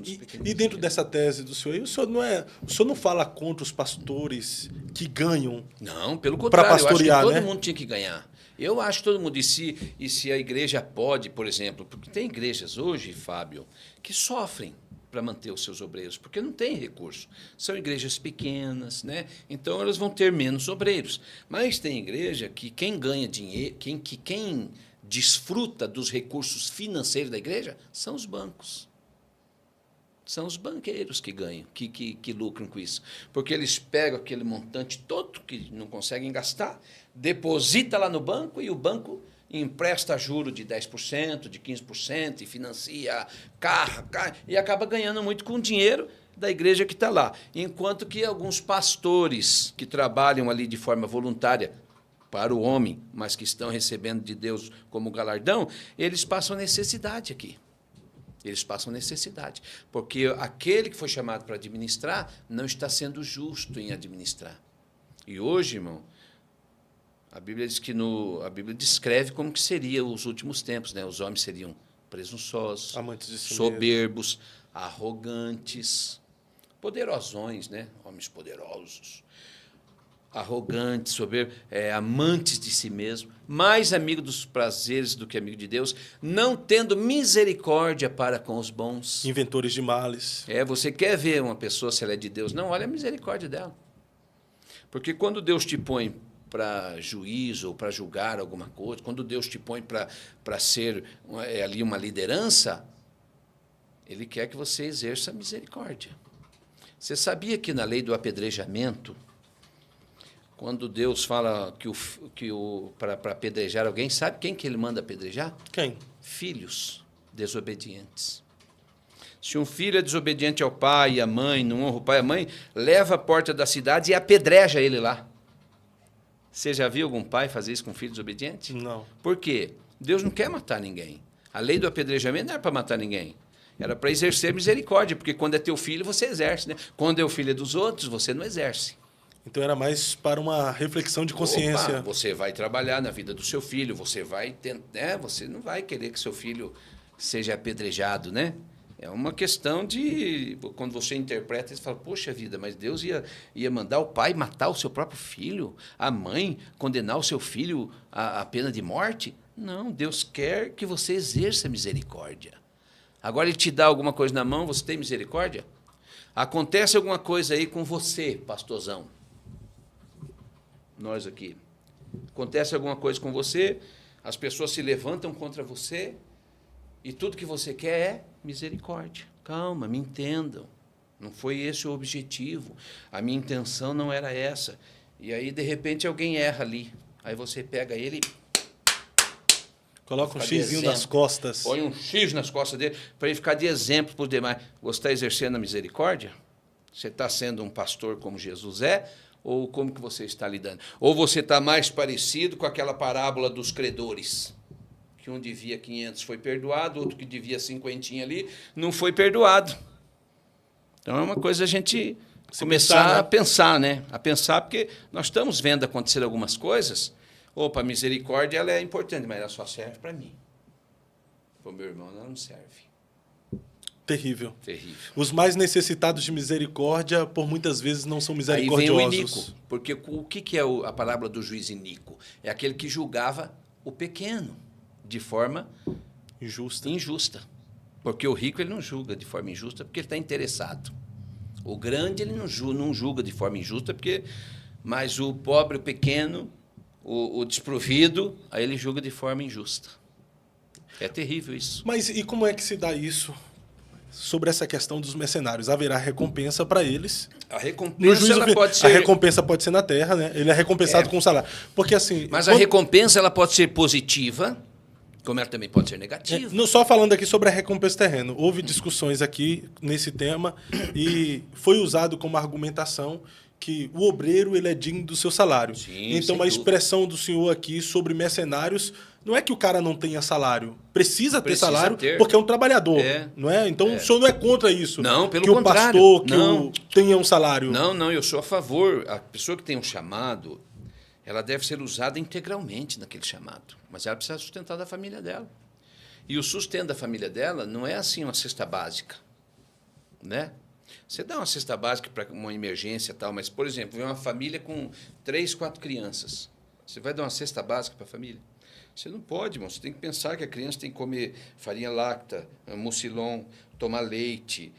dos pequeninos. E dentro dessa tese do senhor, o senhor não fala contra os pastores que ganham? Não, pelo contrário, Para pastorear, eu acho que todo né? mundo tinha que ganhar. Eu acho que todo mundo. E se a igreja pode, por exemplo, porque tem igrejas hoje, Fábio, que sofrem para manter os seus obreiros, porque não tem recurso. São igrejas pequenas, né? Então elas vão ter menos obreiros. Mas tem igreja que quem ganha dinheiro, quem desfruta dos recursos financeiros da igreja são os bancos. São os banqueiros que ganham, que lucram com isso. Porque eles pegam aquele montante todo que não conseguem gastar, deposita lá no banco e o banco empresta juro de 10%, de 15% e financia carro, e acaba ganhando muito com o dinheiro da igreja que está lá. Enquanto que alguns pastores que trabalham ali de forma voluntária para o homem, mas que estão recebendo de Deus como galardão, eles passam necessidade aqui. Eles passam necessidade, porque aquele que foi chamado para administrar não está sendo justo em administrar. E hoje, irmão, a Bíblia diz que a Bíblia descreve como que seria os últimos tempos, né? Os homens seriam presunçosos, Amantes de si soberbos, arrogantes, poderosões, né? Homens poderosos, arrogantes, soberbos, amantes de si mesmo, mais amigo dos prazeres do que amigo de Deus, não tendo misericórdia para com os bons. Inventores de males. Você quer ver uma pessoa se ela é de Deus? Não, olha a misericórdia dela. Porque quando Deus te põe para juízo ou para julgar alguma coisa, quando Deus te põe para ser ali uma liderança, Ele quer que você exerça a misericórdia. Você sabia que na lei do apedrejamento, quando Deus fala para apedrejar alguém, sabe quem que Ele manda apedrejar? Quem? Filhos desobedientes. Se um filho é desobediente ao pai e à mãe, não honra o pai e a mãe, leva à porta da cidade e apedreja ele lá. Você já viu algum pai fazer isso com um filho desobediente? Não. Por quê? Deus não quer matar ninguém. A lei do apedrejamento não era para matar ninguém. Era para exercer misericórdia, porque quando é teu filho, você exerce, né? Quando é o filho dos outros, você não exerce. Então era mais para uma reflexão de consciência. Você vai trabalhar na vida do seu filho, você vai tentar, você não vai querer que seu filho seja apedrejado, né? É uma questão de... Quando você interpreta, você fala, poxa vida, mas Deus ia mandar o pai matar o seu próprio filho? A mãe condenar o seu filho à pena de morte? Não, Deus quer que você exerça misericórdia. Agora Ele te dá alguma coisa na mão, você tem misericórdia? Acontece alguma coisa aí com você, pastorzão. Nós aqui. Acontece alguma coisa com você, as pessoas se levantam contra você, e tudo que você quer é misericórdia. Calma, me entendam. Não foi esse o objetivo. A minha intenção não era essa. E aí, de repente, alguém erra ali. Aí você pega ele e... Coloca um xizinho nas costas. Põe um X nas costas dele para ele ficar de exemplo para os demais. Você está exercendo a misericórdia? Você está sendo um pastor como Jesus é? Ou como que você está lidando? Ou você está mais parecido com aquela parábola dos credores, que um devia 500 foi perdoado, outro que devia 50 ali não foi perdoado. Então é uma coisa a gente começar a pensar, né? A pensar, porque nós estamos vendo acontecer algumas coisas. Opa, a misericórdia ela é importante, mas ela só serve para mim. Para o meu irmão, ela não serve. Terrível. Terrível. Os mais necessitados de misericórdia, por muitas vezes, não são misericordiosos. Aí vem o iníquo, porque o que é a parábola do juiz iníquo? É aquele que julgava o pequeno de forma injusta. Porque o rico ele não julga de forma injusta porque ele está interessado. O grande ele não julga de forma injusta, mas o pobre, o pequeno, o desprovido, aí ele julga de forma injusta. É terrível isso. Mas e como é que se dá isso sobre essa questão dos mercenários? Haverá recompensa para eles? A recompensa ela pode ser... A recompensa pode ser na terra, né? Ele é recompensado com salário. Porque assim... Mas a recompensa ela pode ser positiva, como ela também pode ser negativa. Não só falando aqui sobre a recompensa terreno. Houve discussões aqui nesse tema e foi usado como argumentação que o obreiro ele é digno do seu salário. Sim, então, a expressão do senhor aqui sobre mercenários não é que o cara não tenha salário. Precisa ter salário porque é um trabalhador. Não é? Então, o senhor não é contra isso. Não, pelo contrário. Que o pastor tenha um salário. Não, eu sou a favor. A pessoa que tem um chamado, ela deve ser usada integralmente naquele chamado. Mas ela precisa sustentar da família dela. E o sustento da família dela não é assim uma cesta básica. né? Você dá uma cesta básica para uma emergência e tal, mas, por exemplo, vem uma família com 3, 4 crianças. Você vai dar uma cesta básica para a família? Você não pode, irmão. Você tem que pensar que a criança tem que comer farinha láctea, mucilon, tomar leite.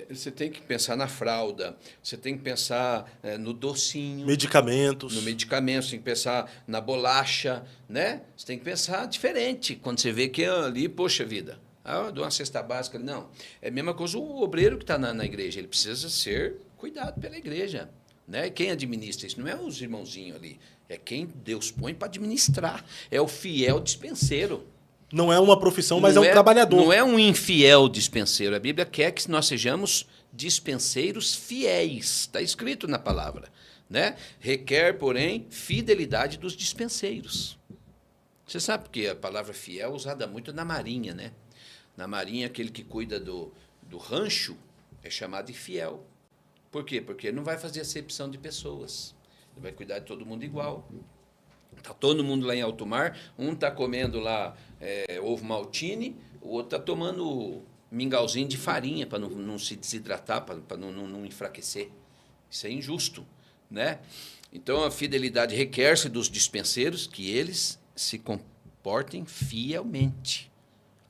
Você tem que pensar na fralda. Você tem que pensar no docinho. Medicamentos. No medicamento. Você tem que pensar na bolacha, né? Você tem que pensar diferente. Quando você vê que ali, poxa vida, eu dou uma cesta básica. Não. É a mesma coisa o obreiro que está na igreja. Ele precisa ser cuidado pela igreja. Né? Quem administra isso? Não é os irmãozinhos ali. É quem Deus põe para administrar. É o fiel dispenseiro. Não é uma profissão, mas é um trabalhador. Não é um infiel dispenseiro. A Bíblia quer que nós sejamos dispenseiros fiéis. Está escrito na palavra. Né? Requer, porém, fidelidade dos dispenseiros. Você sabe porque a palavra fiel é usada muito na marinha. Né? Na marinha, aquele que cuida do rancho é chamado de fiel. Por quê? Porque ele não vai fazer acepção de pessoas. Ele vai cuidar de todo mundo igual. Está todo mundo lá em alto mar, um está comendo lá ovo maltine, o outro está tomando mingauzinho de farinha para não se desidratar, para não enfraquecer. Isso é injusto. Né? Então, a fidelidade requer-se dos dispenseiros que eles se comportem fielmente.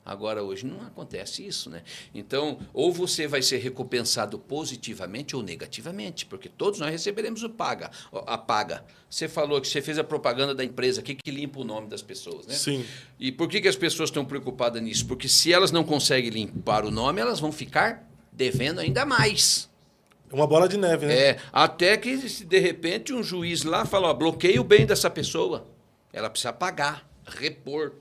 Agora, hoje não acontece isso, né? Então, ou você vai ser recompensado positivamente ou negativamente, porque todos nós receberemos a paga. Você falou que você fez a propaganda da empresa aqui que limpa o nome das pessoas, né? Sim. E por que as pessoas estão preocupadas nisso? Porque se elas não conseguem limpar o nome, elas vão ficar devendo ainda mais. É uma bola de neve, né? Até que, de repente, um juiz lá fala, bloqueia o bem dessa pessoa. Ela precisa pagar, repor.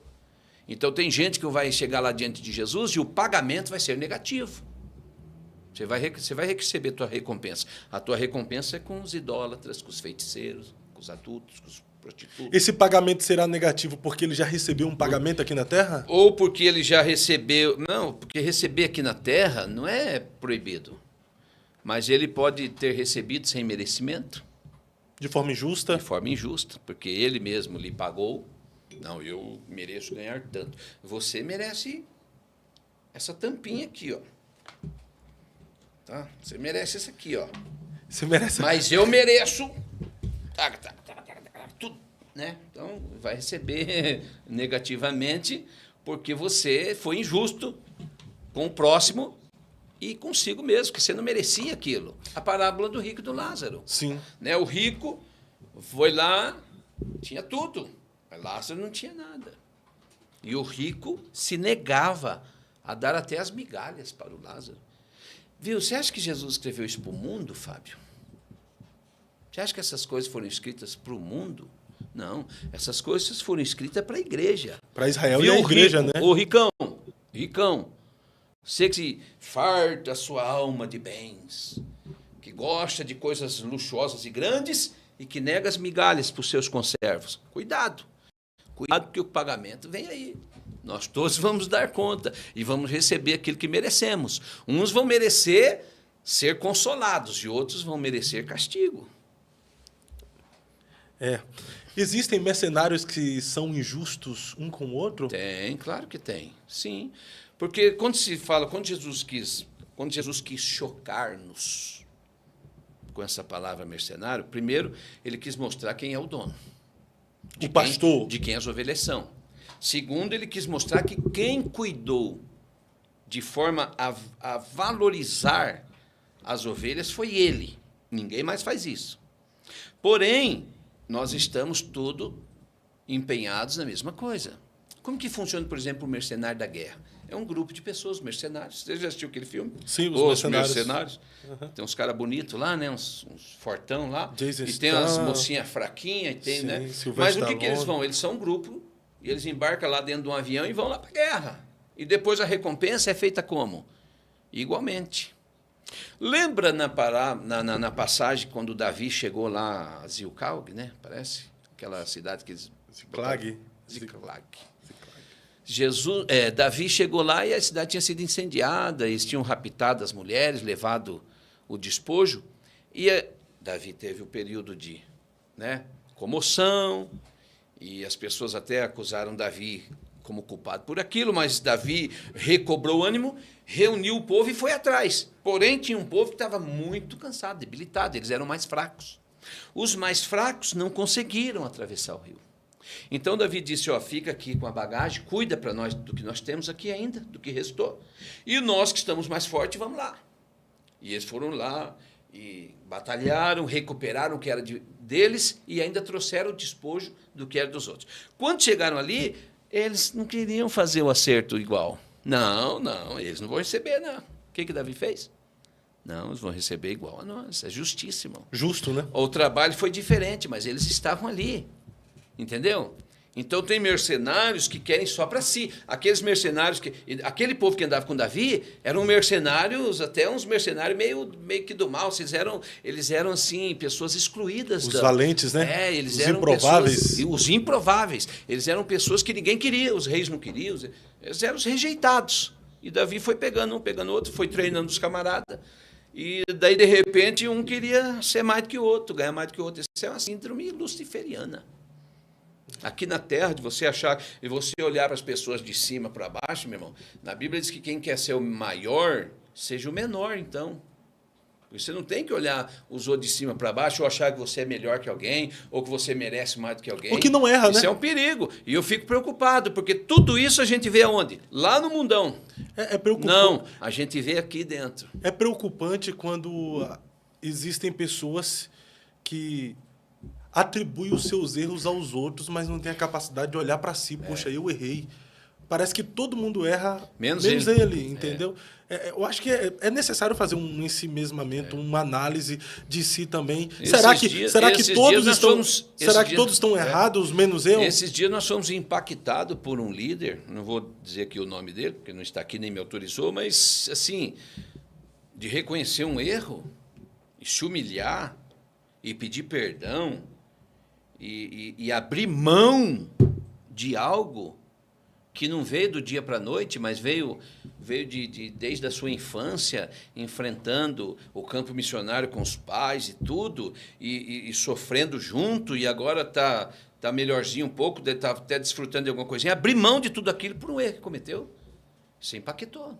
Então, tem gente que vai chegar lá diante de Jesus e o pagamento vai ser negativo. Você vai receber a tua recompensa. A tua recompensa é com os idólatras, com os feiticeiros, com os adultos, com os prostitutos. Esse pagamento será negativo porque ele já recebeu um pagamento aqui na Terra? Ou porque ele já recebeu... Não, porque receber aqui na Terra não é proibido. Mas ele pode ter recebido sem merecimento. De forma injusta? De forma injusta, porque ele mesmo lhe pagou. Não, eu mereço ganhar tanto. Você merece essa tampinha aqui, ó. Tá? Você merece essa aqui, ó. Você merece. Mas eu mereço tudo, né? Então, vai receber negativamente porque você foi injusto com o próximo e consigo mesmo, que você não merecia aquilo. A parábola do rico e do Lázaro. Sim. Né? O rico foi lá, tinha tudo. Mas Lázaro não tinha nada. E o rico se negava a dar até as migalhas para o Lázaro. Viu? Você acha que Jesus escreveu isso para o mundo, Fábio? Você acha que essas coisas foram escritas para o mundo? Não. Essas coisas foram escritas para a igreja. Para Israel. Viu? E a igreja, rico, né? Ô, ricão, você que farta a sua alma de bens, que gosta de coisas luxuosas e grandes e que nega as migalhas para os seus conservos. Cuidado. Cuidado, porque o pagamento vem aí. Nós todos vamos dar conta e vamos receber aquilo que merecemos. Uns vão merecer ser consolados e outros vão merecer castigo. Existem mercenários que são injustos um com o outro? Tem, claro que tem. Sim. Porque quando se fala, quando Jesus quis chocar-nos com essa palavra mercenário, primeiro, ele quis mostrar quem é o dono. O pastor. De quem as ovelhas são. Segundo, ele quis mostrar que quem cuidou de forma a valorizar as ovelhas foi ele. Ninguém mais faz isso. Porém, nós estamos todos empenhados na mesma coisa. Como que funciona, por exemplo, o mercenário da guerra? É um grupo de pessoas, mercenários. Você já assistiu aquele filme? Sim, os mercenários. Uhum. Tem uns caras bonitos lá, né? Uns fortão lá. Jason e tem umas mocinhas fraquinhas. Tem, sim, né? Mas o que eles vão? Eles são um grupo, e eles embarcam lá dentro de um avião e vão lá para a guerra. E depois a recompensa é feita como? Igualmente. Lembra na passagem quando Davi chegou lá a Zilcalg, né? Parece? Aquela cidade que eles... Ziklag. Davi chegou lá e a cidade tinha sido incendiada, eles tinham raptado as mulheres, levado o despojo, e Davi teve o período de comoção, e as pessoas até acusaram Davi como culpado por aquilo, mas Davi recobrou o ânimo reuniu o povo e foi atrás. Porém, tinha um povo que estava muito cansado, debilitado, eles eram mais fracos. Os mais fracos não conseguiram atravessar o rio. Então, Davi disse, ó, fica aqui com a bagagem, cuida para nós do que nós temos aqui ainda, do que restou. E nós que estamos mais fortes, vamos lá. E eles foram lá e batalharam, recuperaram o que era deles e ainda trouxeram o despojo do que era dos outros. Quando chegaram ali, eles não queriam fazer o acerto igual. Não, eles não vão receber, não. O que Davi fez? Não, eles vão receber igual a nós. É justíssimo. Justo, né? O trabalho foi diferente, mas eles estavam ali. Entendeu? Então tem mercenários que querem só para si. Aqueles mercenários aquele povo que andava com Davi eram mercenários, até uns mercenários meio que do mal. Eles eram assim, pessoas excluídas. Os valentes, né? Eles os eram improváveis. Os improváveis. Eles eram pessoas que ninguém queria, os reis não queriam, eles eram os rejeitados. E Davi foi pegando um, pegando outro, foi treinando os camaradas. E daí, de repente, um queria ser mais do que o outro, ganhar mais do que o outro. Isso é uma síndrome luciferiana. Aqui na Terra, de você achar e você olhar para as pessoas de cima para baixo, meu irmão, na Bíblia diz que quem quer ser o maior, seja o menor, então. Você não tem que olhar os outros de cima para baixo ou achar que você é melhor que alguém ou que você merece mais do que alguém. O que não erra, isso, né? Isso é um perigo. E eu fico preocupado, porque tudo isso a gente vê aonde? Lá no mundão. É preocupante. Não, a gente vê aqui dentro. É preocupante quando existem pessoas que atribui os seus erros aos outros, mas não tem a capacidade de olhar para si. Poxa, eu errei. Parece que todo mundo erra, menos ele, entendeu? Eu acho que é necessário fazer um ensimesmamento, uma análise de si também. Será que todos estão errados, menos eu? Esses dias nós fomos impactados por um líder, não vou dizer aqui o nome dele, porque não está aqui nem me autorizou, mas, assim, de reconhecer um erro, e se humilhar, e pedir perdão, e abrir mão de algo que não veio do dia para a noite, mas veio desde a sua infância, enfrentando o campo missionário com os pais e tudo, e sofrendo junto, e agora está melhorzinho um pouco, está até desfrutando de alguma coisinha, abrir mão de tudo aquilo por um erro que cometeu. Isso impactou,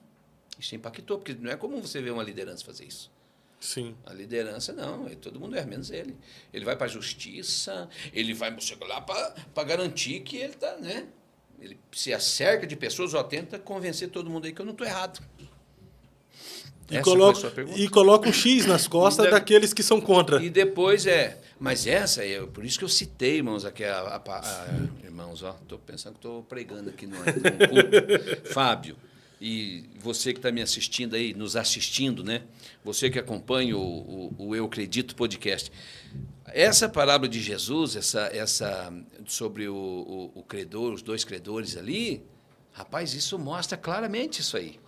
porque não é comum você ver uma liderança fazer isso. Sim. A liderança, não, todo mundo erra, menos ele. Ele vai para a justiça, ele vai lá para garantir que ele está, né? Ele se acerca de pessoas ou tenta convencer todo mundo aí que eu não estou errado. E coloca um X nas costas daqueles que são contra. E depois mas por isso que eu citei, irmãos, aqui irmãos, estou pensando que estou pregando aqui no culto. Fábio, e você que está me assistindo aí, nos assistindo, né? Você que acompanha o Eu Acredito podcast. Essa parábola de Jesus, essa sobre o credor, os dois credores ali, rapaz, isso mostra claramente isso aí.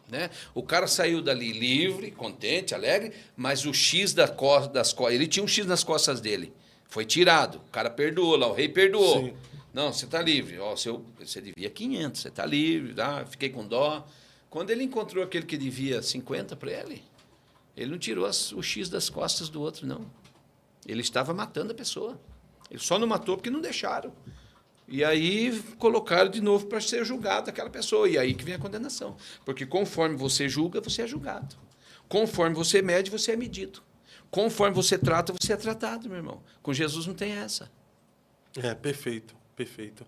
Né? O cara saiu dali livre, contente, alegre, mas o X das costas, ele tinha um X nas costas dele. Foi tirado, o cara perdoou lá, o rei perdoou. Sim. Não, você está livre. Você devia 500, você está livre, fiquei com dó. Quando ele encontrou aquele que devia 50 para ele não tirou o X das costas do outro, não. Ele estava matando a pessoa. Ele só não matou porque não deixaram. E aí colocaram de novo para ser julgado aquela pessoa. E aí que vem a condenação. Porque conforme você julga, você é julgado. Conforme você mede, você é medido. Conforme você trata, você é tratado, meu irmão. Com Jesus não tem essa. Perfeito, perfeito.